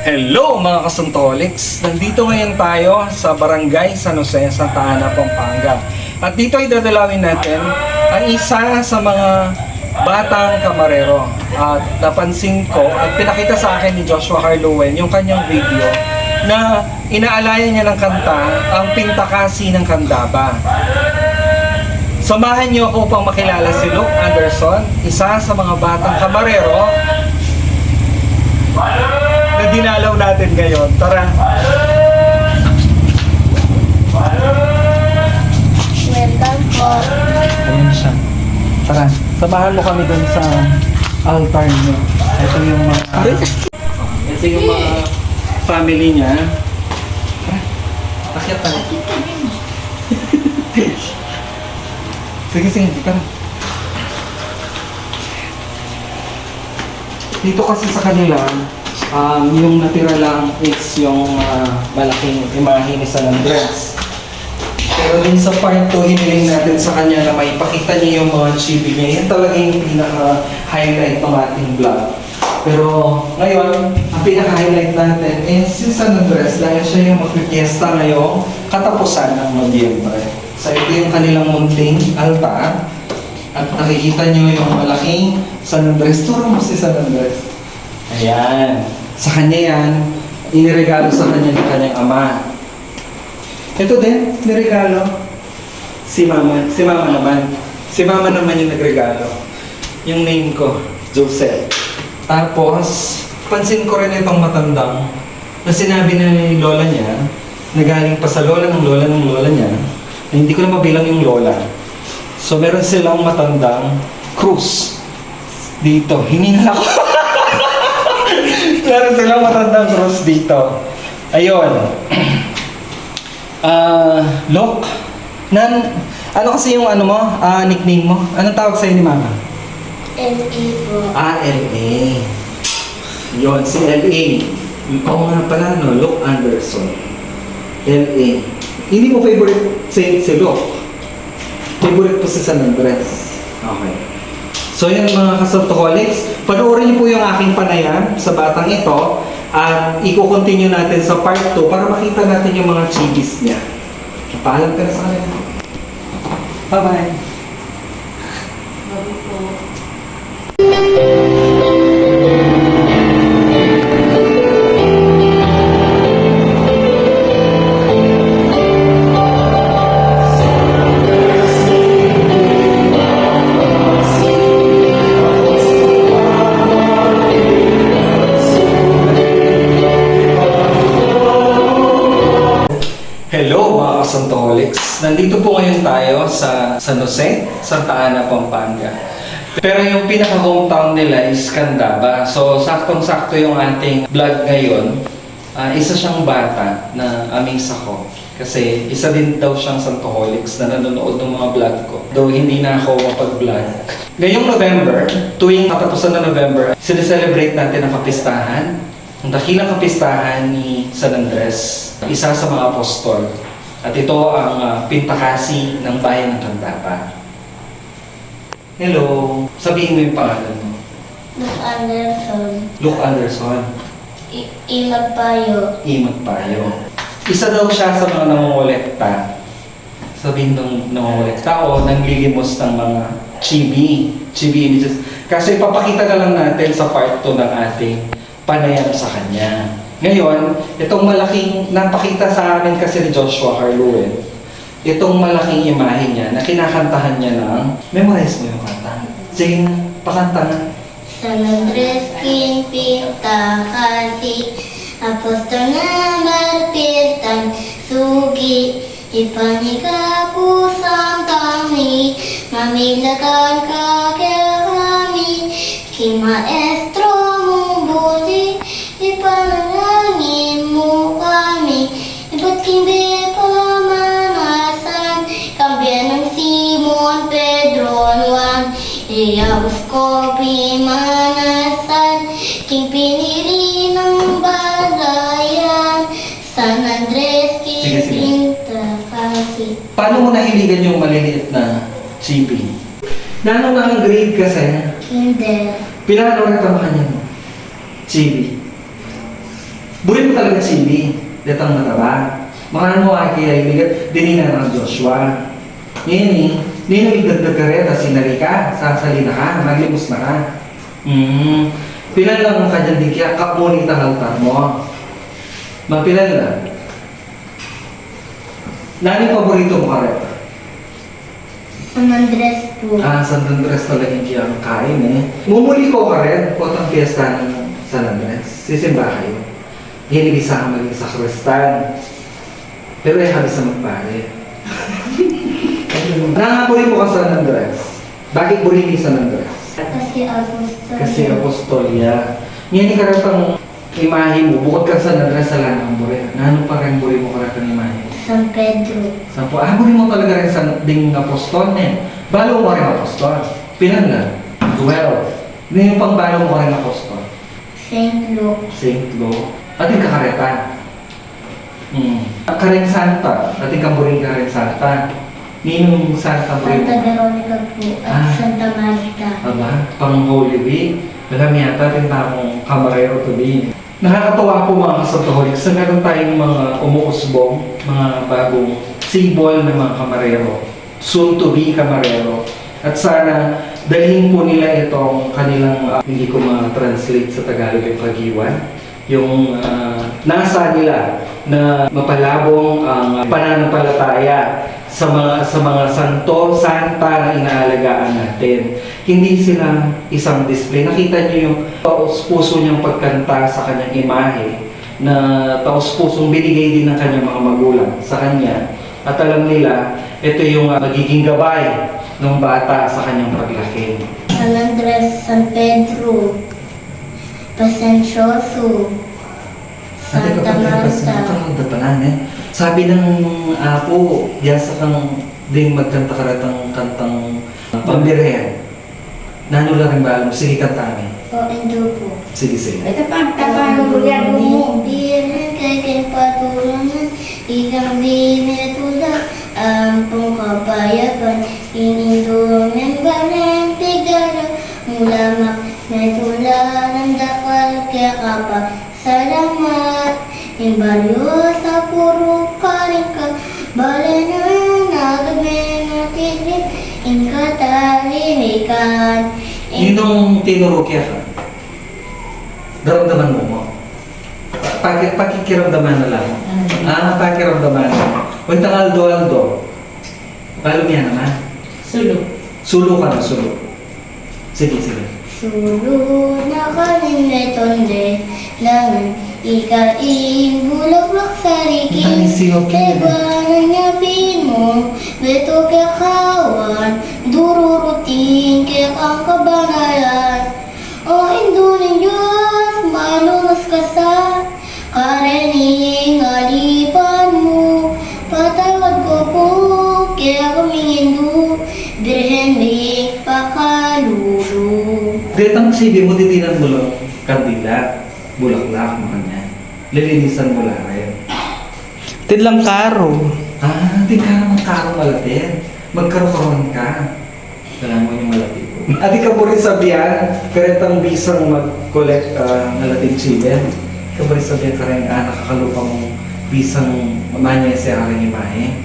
Hello mga Kasuntolics! Nandito ngayon tayo sa Barangay San Jose, Santa Ana, Pampanga. At dito ay dadalawin natin ang isa sa mga batang kamarero. At napansin ko at pinakita sa akin ni Joshua Harlowen yung kanyang video na inaalaya niya ng kanta ang Pintakasi ng Candaba. Samahan niyo ako upang makilala si Luke Anderson, isa sa mga batang kamarero na dinalaw natin ngayon. Tara! Welcome po. Ayun siya. Tara, samahan mo kami dun sa altar niyo. Ito yung mga... ito yung mga family niya. Tara, akyat tayo. Sige, sige, tara. Dito kasi sa kanila, yung natira lang is yung malaking imahe ni San Andres. Pero din sa part 2, hiniling natin sa kanya na may pakita niya yung mga chibi niya. Yan talaga yung pinaka-highlight ng ating vlog. Pero ngayon, ang pinaka-highlight natin is si San Andres dahil siya yung magpipiesta ngayong katapusan ng Nobyembre. So ito yung kanilang munting altar. At nakikita niyo yung malaking San Andres. Turo mo si San Andres. Ayan. Sa kanya yan, iniregalo sa kanya ng kanyang ama. Ito din, niregalo. Si mama naman. Si mama naman yung nagregalo. Yung name ko, Joseph. Tapos, pansin ko rin itong matandang na sinabi na ni lola niya, na galing pa sa lola ng lola niya, na hindi ko na mabilang yung lola. So, meron silang matandang krus dito. Hiningal ako. Meron silang matandang krus dito. Ayun. Lok, ano kasi yung ano mo, nickname mo? Anong tawag sa'yo ni mama? L.A. po. L.A. Yun, si L.A. Oo nga pala, no? Luke Anderson. L.A. Hindi mo favorite saint si Luke? Favorite po si San Andres. Okay. So yan mga Kasantoholics, panoorin niyo po yung aking panayam sa batang ito at i-continue natin sa part 2 para makita natin yung mga chibis niya. Paalam ka na sa kanila. Bye-bye. Bago po. Hello mga Kasantoholics! Nandito po ngayon tayo sa San Jose, Santa Ana, Pampanga. Pero yung pinaka-hometown nila is Candaba. So, saktong-sakto yung ating vlog ngayon. Isa siyang bata na amaze ako. Kasi isa din daw siyang Santoholics na nanonood ng mga vlog ko. Though hindi na ako mapag-vlog. Ngayong November, tuwing katapusan na November, sineselebrate natin ang kapistahan. Ang dakilang kapistahan ni San Andres, isa sa mga apostol. At ito ang Pintakasi ng bayan ng Candaba. Hello! Sabihin mo yung pangalan mo. Luke Anderson. Luke Anderson. Imagpayo. Imagpayo. Isa daw siya sa mga nangongolekta. Sabihin ng nangongolekta o nanglilimos ng mga chibi images. Kasi papakita na lang natin sa part 2 ng ating panayam sa kanya. Ngayon, itong malaking, napakita sa amin kasi ni Joshua Harlowen, itong malaking imahe niya na kinakantahan niya ng, memorize mo yung kanta. Sige na, pakanta nga. San Andres king Pintakasi, apostol na martirtan, sugi, ipaniga pusang kami, mamilakan ka kami, kimaestro mong buli, ipanalangin mo kami, iba't kimbe pamanasan, kambiyan ng Simon, Pedro, Juan, Iyabos ko pimanasan, king pinili ng balayan, San Andres king Sige. Pintakasi. Paano mo nahiligan yung maliliit na chibi? Nano na ang grade kasi? Hindi. Pinano rin ka kanya mo? Chibi. Buri mo talaga sili. Datang mataba. Makan mo ay kaya iligat. Dinina ng Joshua. Ngayon Nino igdagdag ka rin. Tapos sinali ka. Sasali na ka. Maglimos na ka. Pilan lang ka dyan di kaya kapunit ang altar mo. Mapilan lang. Nani paborito mo ka rin? San Andres po. San Andres talagang kiyang kain Mumuli ko ka rin. Potang fiesta ng San Andres. Sisimba kayo. Hinibisa ka maging sa Kristan. Pero habis na magpare. Nangapoy po ka San Andres. Bakit buri ni San Andres? Kasi apostol. Kasi apostolya. Ngayon karatang imahe mo, bukod ka San Andres sa lanang buri. Nano pa rin buri mo karatang imahe? San Pedro. Sampo, buri mo talaga rin sa ding apostol Balo mo rin apostol. Pilan na? 12. Ano yung pang balo mo rin apostol? Saint Luke. Saint Luke. Ating kakareta. Karen Santa. Ating kaburing Karen Santa. Ninong Santa buring Santa Veronica po. At Santa Marta. Aba, pang Holy Week. Alam yata rin tamong kamarero to be. Nakakatawa po mga kasatoholics na meron tayong mga umuusbong, mga bagong symbol ng mga kamarero. Soon to be kamarero. At sana dalhin po nila itong kanilang, hindi ko ma-translate sa Tagalog yung kagiwan, yung nasa nila na mapalabong ang pananampalataya sa mga santo, santa na inaalagaan natin. Hindi sila isang display. Nakita niyo yung taos-puso niyang pagkanta sa kanyang imahe na taos-pusong binigay din ng kanyang mga magulang sa kanya. At alam nila, ito yung magiging gabay ng bata sa kanyang paglaki. San Andres, San Pedro. Pasencioso. Santa Marta. Sabi ng apo, yasa kang ding magkanta karatang kantang pambirhen. Nano lang rin ba alam? Sige, kantamin. O, endo po. Sige, sige. Ito pa ang bulyar mo. Birhen kay patulungan, ikang binetulak, ampong kapayapan, inindong ng balang tigala, mulamak na tula ng dakal, kaya kapa, salamat, yung baryo sa puro karing ka, bala na nagabing natin, yung katalimikan. Ninong tinurukya ka, daramdaman mo. Pakikiramdaman na lang. Pakikiramdaman. Huwag tang aldo. Palom yan naman. Sulo ka na, sulo. Sige. Sulo na kanin metonde, langan ikain bulaklak sa rikin, tebanan niya mo, beto kaya kawan, dururutin kaya ang kabanayan. O induling Diyos, malunas ka sa karening alipan mo, patawad ko po, kaya kumingin mo, Birhen Bik pakalulu. Detang sibi mo, titinan mo lang kandila, bulaklak mo kanya. Lilinisan mo lang rin. Tidlang karo. Di ka naman karo malapit. Magkaroon ka. Kailangan mo yung malapit ko. Adi ka po rin sabihan, karetang bisang mag-collect malating chiben. Ka po rin sabihan ka rin, nakakalupa mong bisang mamanya sa aking imahe.